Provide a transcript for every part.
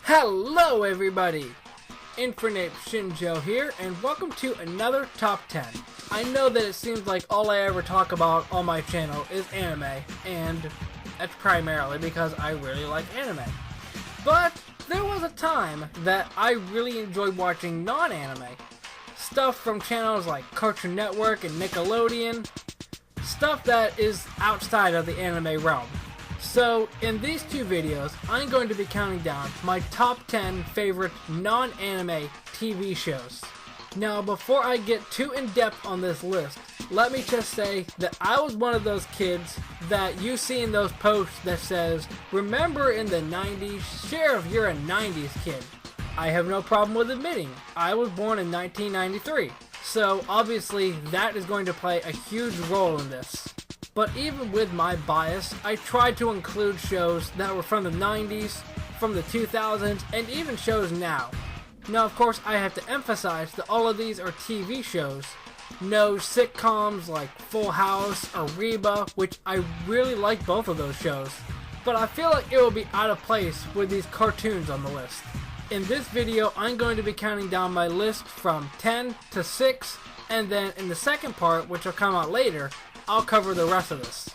Hello everybody! Infernape Shinjo here, and welcome to another Top 10. I know that it seems like all I ever talk about on my channel is anime, and that's primarily because I really like anime. But there was a time that I really enjoyed watching non-anime. Stuff from channels like Cartoon Network and Nickelodeon. Stuff that is outside of the anime realm. So, in these two videos, I'm going to be counting down my top 10 favorite non-anime TV shows. Now, before I get too in-depth on this list, let me just say that I was one of those kids that you see in those posts that says, remember in the 90s, share if you're a 90s kid. I have no problem with admitting, I was born in 1993, so obviously that is going to play a huge role in this. But even with my bias, I tried to include shows that were from the 90s, from the 2000s, and even shows now. Now of course I have to emphasize that all of these are TV shows. No sitcoms like Full House or Reba, which I really like both of those shows. But I feel like it will be out of place with these cartoons on the list. In this video I'm going to be counting down my list from 10 to 6, and then in the second part, which will come out later, I'll cover the rest of this.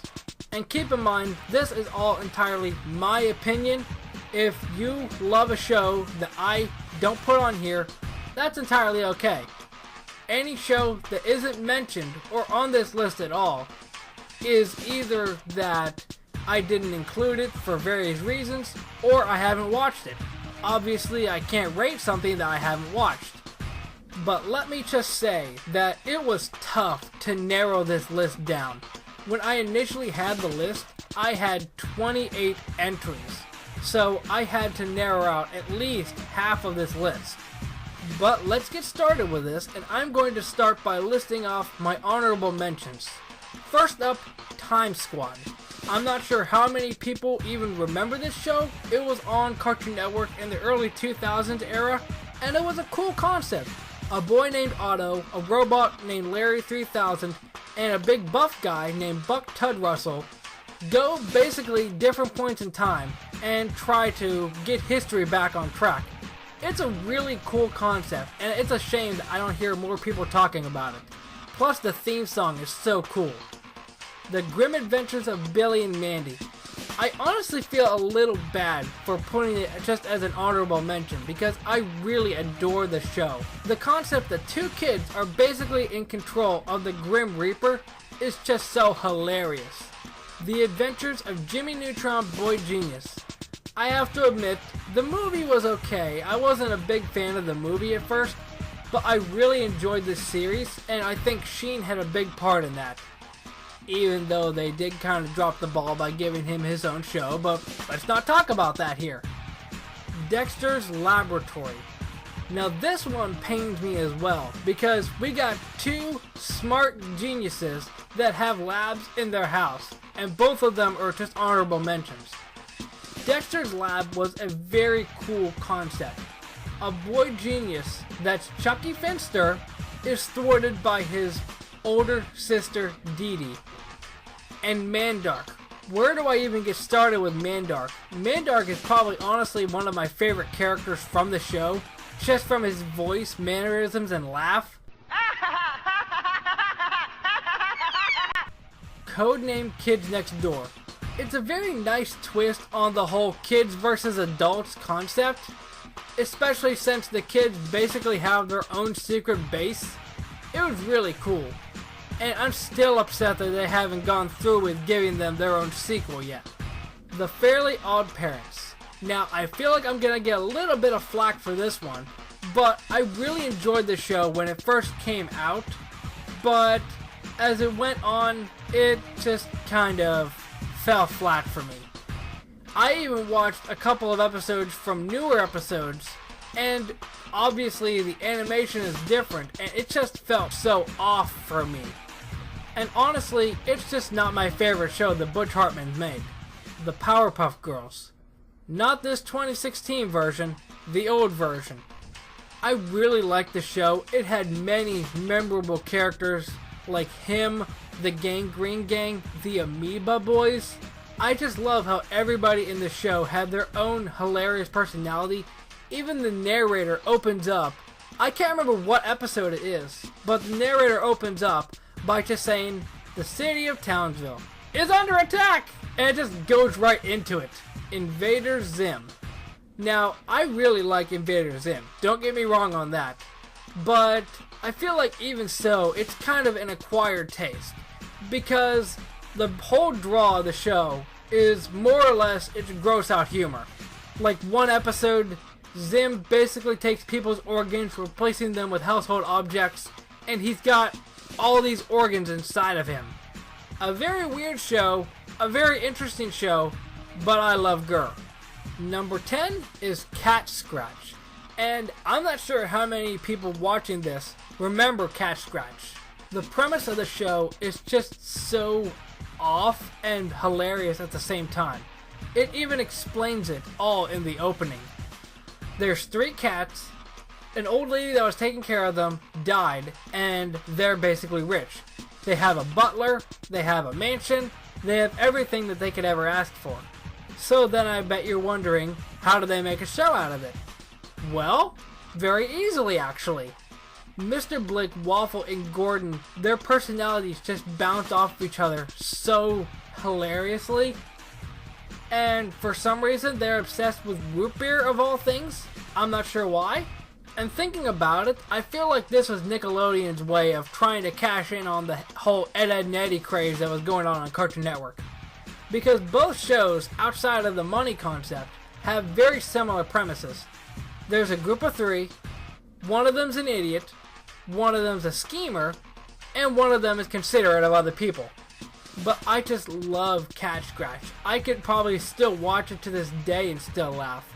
And keep in mind, this is all entirely my opinion. If you love a show that I don't put on here, that's entirely okay. Any show that isn't mentioned or on this list at all is either that I didn't include it for various reasons, or I haven't watched it. Obviously, I can't rate something that I haven't watched. But let me just say that it was tough to narrow this list down. When I initially had the list, I had 28 entries. So I had to narrow out at least half of this list. But let's get started with this, and I'm going to start by listing off my honorable mentions. First up, Time Squad. I'm not sure how many people even remember this show. It was on Cartoon Network in the early 2000s era, and it was a cool concept. A boy named Otto, a robot named Larry 3000, and a big buff guy named Buck Tud Russell go basically different points in time and try to get history back on track. It's a really cool concept, and it's a shame that I don't hear more people talking about it. Plus the theme song is so cool. The Grim Adventures of Billy and Mandy. I honestly feel a little bad for putting it just as an honorable mention because I really adore the show. The concept that two kids are basically in control of the Grim Reaper is just so hilarious. The Adventures of Jimmy Neutron Boy Genius. I have to admit, the movie was okay. I wasn't a big fan of the movie at first, but I really enjoyed this series, and I think Sheen had a big part in that. Even though they did kind of drop the ball by giving him his own show, but let's not talk about that here. Dexter's Laboratory. Now this one pains me as well, because we got two smart geniuses that have labs in their house, and both of them are just honorable mentions. Dexter's Lab was a very cool concept. A boy genius that's Chucky Finster is thwarted by his older sister Dee Dee. And Mandark. Where do I even get started with Mandark? Mandark is probably honestly one of my favorite characters from the show, just from his voice, mannerisms, and laugh. Codename Kids Next Door. It's a very nice twist on the whole kids versus adults concept, especially since the kids basically have their own secret base. It was really cool. And I'm still upset that they haven't gone through with giving them their own sequel yet. The Fairly Odd Parents. Now, I feel like I'm gonna get a little bit of flack for this one, but I really enjoyed the show when it first came out, but as it went on, it just kind of fell flat for me. I even watched a couple of episodes from newer episodes, and obviously the animation is different, and it just felt so off for me. And honestly, it's just not my favorite show that Butch Hartman made. The Powerpuff Girls. Not this 2016 version, the old version. I really liked the show. It had many memorable characters like him, the Gangrene Gang, the Amoeba Boys. I just love how everybody in the show had their own hilarious personality. Even the narrator opens up. I can't remember what episode it is, but the narrator opens up by just saying, "The city of Townsville is under attack!" And it just goes right into it. Invader Zim. Now, I really like Invader Zim. Don't get me wrong on that. But I feel like even so, it's kind of an acquired taste. Because the whole draw of the show is more or less, it's gross out humor. Like one episode, Zim basically takes people's organs, replacing them with household objects, and he's got all these organs inside of him. A very weird show, a very interesting show, but I love Gurr. Number 10 is Cat Scratch. And I'm not sure how many people watching this remember Cat Scratch. The premise of the show is just so off and hilarious at the same time. It even explains it all in the opening. There's 3 cats, an old lady that was taking care of them died, and they're basically rich. They have a butler, they have a mansion, they have everything that they could ever ask for. So then I bet you're wondering, how do they make a show out of it? Well, very easily actually. Mr. Blake, Waffle, and Gordon, their personalities just bounce off of each other so hilariously. And for some reason, they're obsessed with root beer of all things. I'm not sure why. And thinking about it, I feel like this was Nickelodeon's way of trying to cash in on the whole Ed, Edd n Eddy craze that was going on Cartoon Network. Because both shows, outside of the money concept, have very similar premises. There's a group of 3, one of them's an idiot, one of them's a schemer, and one of them is considerate of other people. But I just love Cat Scratch. I could probably still watch it to this day and still laugh.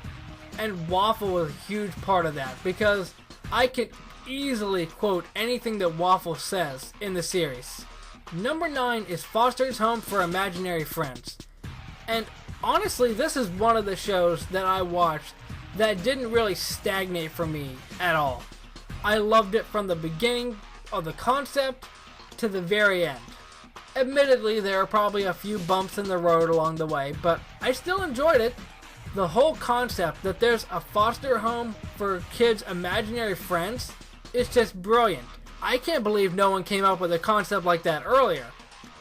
And Waffle was a huge part of that, because I could easily quote anything that Waffle says in the series. Number 9 is Foster's Home for Imaginary Friends. And honestly, this is one of the shows that I watched that didn't really stagnate for me at all. I loved it from the beginning of the concept to the very end. Admittedly, there are probably a few bumps in the road along the way, but I still enjoyed it. The whole concept that there's a foster home for kids' imaginary friends is just brilliant. I can't believe no one came up with a concept like that earlier.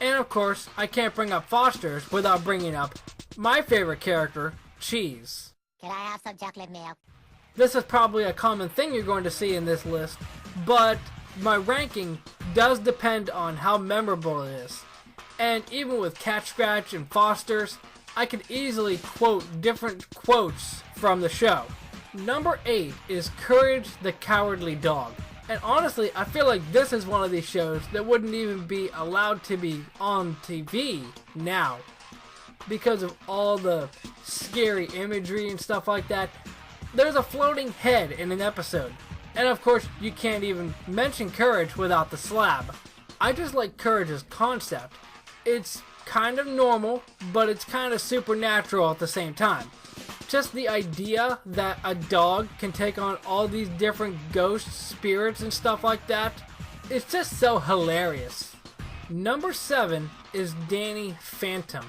And of course, I can't bring up Foster's without bringing up my favorite character, Cheese. Can I have some chocolate milk? This is probably a common thing you're going to see in this list, but my ranking does depend on how memorable it is. And even with Cat Scratch and Foster's, I could easily quote different quotes from the show. Number 8 is Courage the Cowardly Dog. And honestly, I feel like this is one of these shows that wouldn't even be allowed to be on TV now, because of all the scary imagery and stuff like that. There's a floating head in an episode. And of course, you can't even mention Courage without the slab. I just like Courage's concept. It's kind of normal, but it's kind of supernatural at the same time. Just the idea that a dog can take on all these different ghosts, spirits, and stuff like that, it's just so hilarious. Number 7 is Danny Phantom.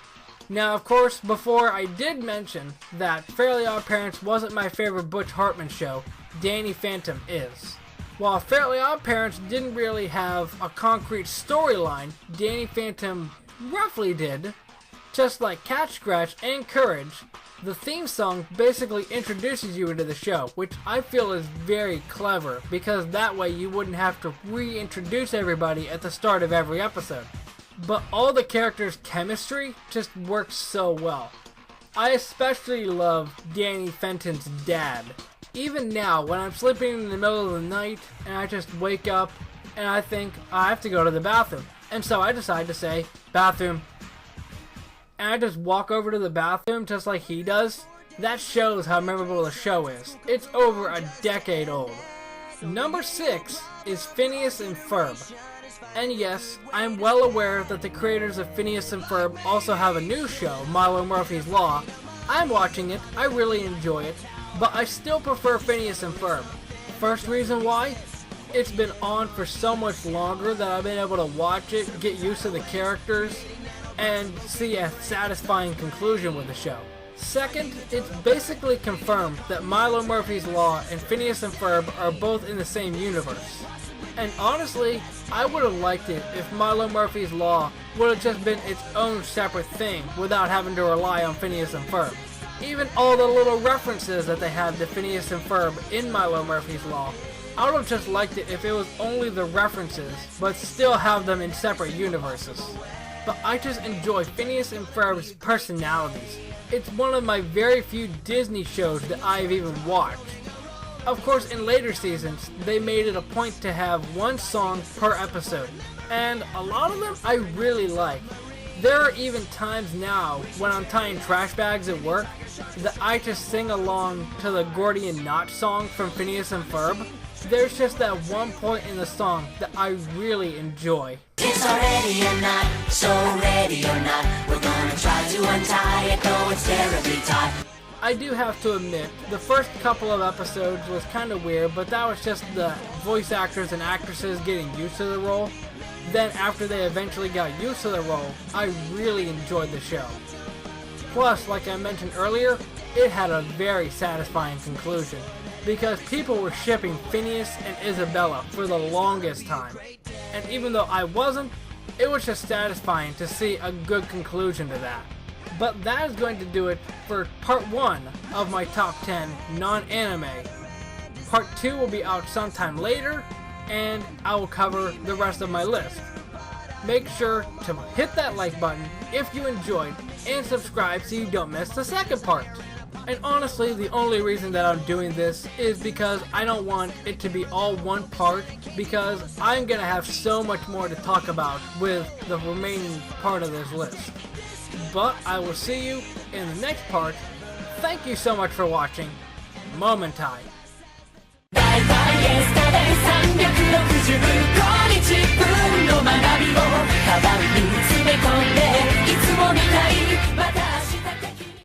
Now, of course, before I did mention that Fairly Odd Parents wasn't my favorite Butch Hartman show, Danny Phantom is. While Fairly Odd Parents didn't really have a concrete storyline, Danny Phantom roughly did. Just like Cat Scratch and Courage, the theme song basically introduces you into the show, which I feel is very clever, because that way you wouldn't have to reintroduce everybody at the start of every episode. But all the characters' chemistry just works so well. I especially love Danny Fenton's dad. Even now, when I'm sleeping in the middle of the night and I just wake up and I think I have to go to the bathroom, and so I decide to say, bathroom. And I just walk over to the bathroom just like he does. That shows how memorable the show is. It's over a decade old. Number 6 is Phineas and Ferb. And yes, I'm well aware that the creators of Phineas and Ferb also have a new show, Milo Murphy's Law. I'm watching it, I really enjoy it, but I still prefer Phineas and Ferb. first reason why, it's been on for so much longer that I've been able to watch it, get used to the characters, and see a satisfying conclusion with the show. Second, it's basically confirmed that Milo Murphy's Law and Phineas and Ferb are both in the same universe. And honestly, I would have liked it if Milo Murphy's Law would have just been its own separate thing without having to rely on Phineas and Ferb. Even all the little references that they have to Phineas and Ferb in Milo Murphy's Law, I would have just liked it if it was only the references, but still have them in separate universes. But I just enjoy Phineas and Ferb's personalities. It's one of my very few Disney shows that I've even watched. Of course, in later seasons, they made it a point to have one song per episode, and a lot of them I really like. There are even times now when I'm tying trash bags at work that I just sing along to the Gordian Knot song from Phineas and Ferb. There's just that one point in the song that I really enjoy. It's already a knot, so ready or not, we're gonna try to untie it, though it's terribly taut. I do have to admit, the first couple of episodes was kind of weird, but that was just the voice actors and actresses getting used to the role. Then after they eventually got used to the role, I really enjoyed the show. Plus, like I mentioned earlier, it had a very satisfying conclusion, because people were shipping Phineas and Isabella for the longest time. And even though I wasn't, it was just satisfying to see a good conclusion to that. But that is going to do it for part 1 of my top 10 non-anime. Part 2 will be out sometime later, and I will cover the rest of my list. Make sure to hit that like button if you enjoyed, and subscribe so you don't miss the second part. And honestly, the only reason that I'm doing this is because I don't want it to be all one part, because I'm gonna have so much more to talk about with the remaining part of this list. But I will see you in the next part. Thank you so much for watching. Momentai. 大体エスタデイ365日分の